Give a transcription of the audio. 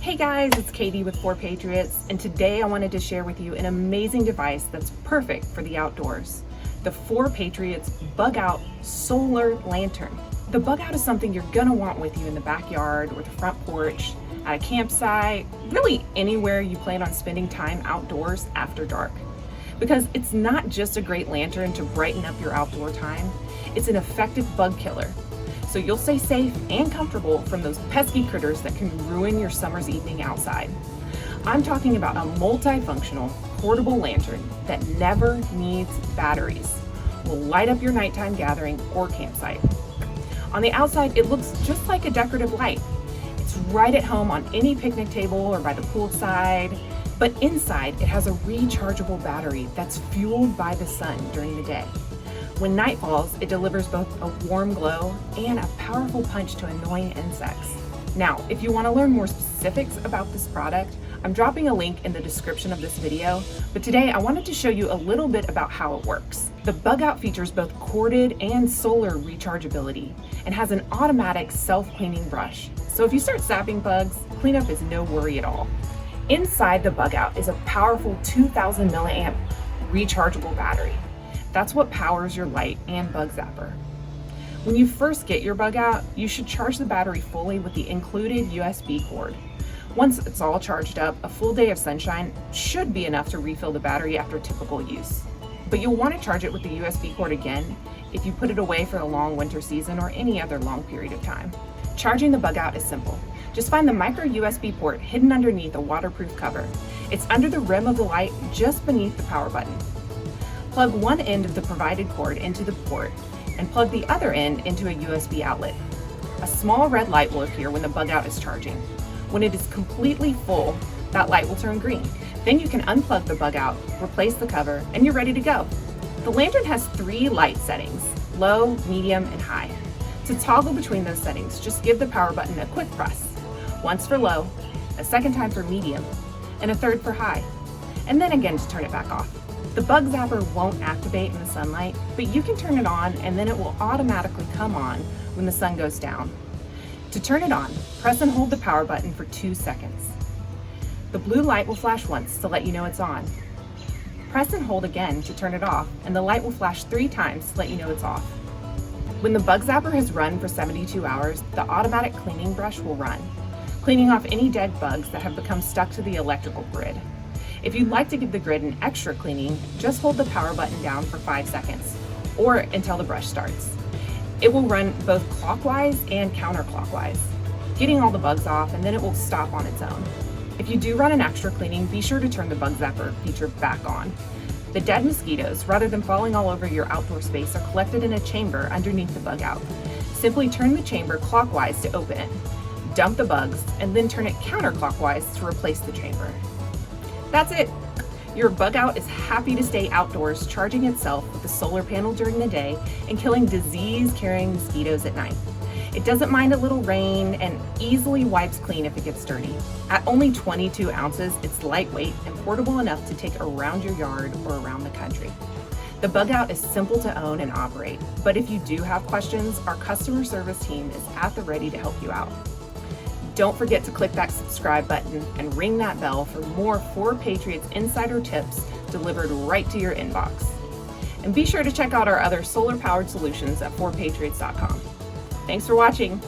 Hey guys, it's Katie with 4Patriots, and today I wanted to share with you an amazing device that's perfect for the outdoors. The 4Patriots BugOUT Solar Lantern. The BugOUT is something you're gonna want with you in the backyard or the front porch, at a campsite, really anywhere you plan on spending time outdoors after dark. Because it's not just a great lantern to brighten up your outdoor time, it's an effective bug killer. So you'll stay safe and comfortable from those pesky critters that can ruin your summer's evening outside. I'm talking about a multifunctional, portable lantern that never needs batteries. Will light up your nighttime gathering or campsite. On the outside, it looks just like a decorative light. It's right at home on any picnic table or by the poolside, but inside it has a rechargeable battery that's fueled by the sun during the day. When night falls, it delivers both a warm glow and a powerful punch to annoying insects. Now, if you want to learn more specifics about this product, I'm dropping a link in the description of this video, but today I wanted to show you a little bit about how it works. The BugOUT features both corded and solar rechargeability and has an automatic self-cleaning brush. So if you start zapping bugs, cleanup is no worry at all. Inside the BugOUT is a powerful 2000 milliamp rechargeable battery. That's what powers your light and bug zapper. When you first get your BugOUT, you should charge the battery fully with the included USB cord. Once it's all charged up, a full day of sunshine should be enough to refill the battery after typical use. But you'll want to charge it with the USB cord again if you put it away for a long winter season or any other long period of time. Charging the BugOUT is simple. Just find the micro USB port hidden underneath a waterproof cover. It's under the rim of the light just beneath the power button. Plug one end of the provided cord into the port and plug the other end into a USB outlet. A small red light will appear when the BugOUT is charging. When it is completely full, that light will turn green. Then you can unplug the BugOUT, replace the cover, and you're ready to go. The lantern has 3 light settings: low, medium, and high. To toggle between those settings, just give the power button a quick press. Once for low, a second time for medium, and a third for high, and then again to turn it back off. The bug zapper won't activate in the sunlight, but you can turn it on and then it will automatically come on when the sun goes down. To turn it on, press and hold the power button for 2 seconds. The blue light will flash once to let you know it's on. Press and hold again to turn it off, and the light will flash 3 times to let you know it's off. When the bug zapper has run for 72 hours, the automatic cleaning brush will run, cleaning off any dead bugs that have become stuck to the electrical grid. If you'd like to give the grid an extra cleaning, just hold the power button down for 5 seconds, or until the brush starts. It will run both clockwise and counterclockwise, getting all the bugs off, and then it will stop on its own. If you do run an extra cleaning, be sure to turn the bug zapper feature back on. The dead mosquitoes, rather than falling all over your outdoor space, are collected in a chamber underneath the BugOUT. Simply turn the chamber clockwise to open it, dump the bugs, and then turn it counterclockwise to replace the chamber. That's it. Your BugOUT is happy to stay outdoors, charging itself with the solar panel during the day and killing disease-carrying mosquitoes at night. It doesn't mind a little rain and easily wipes clean if it gets dirty. At only 22 ounces, it's lightweight and portable enough to take around your yard or around the country. The BugOUT is simple to own and operate, but if you do have questions, our customer service team is at the ready to help you out. Don't forget to click that subscribe button and ring that bell for more 4Patriots insider tips delivered right to your inbox. And be sure to check out our other solar-powered solutions at 4patriots.com. Thanks for watching.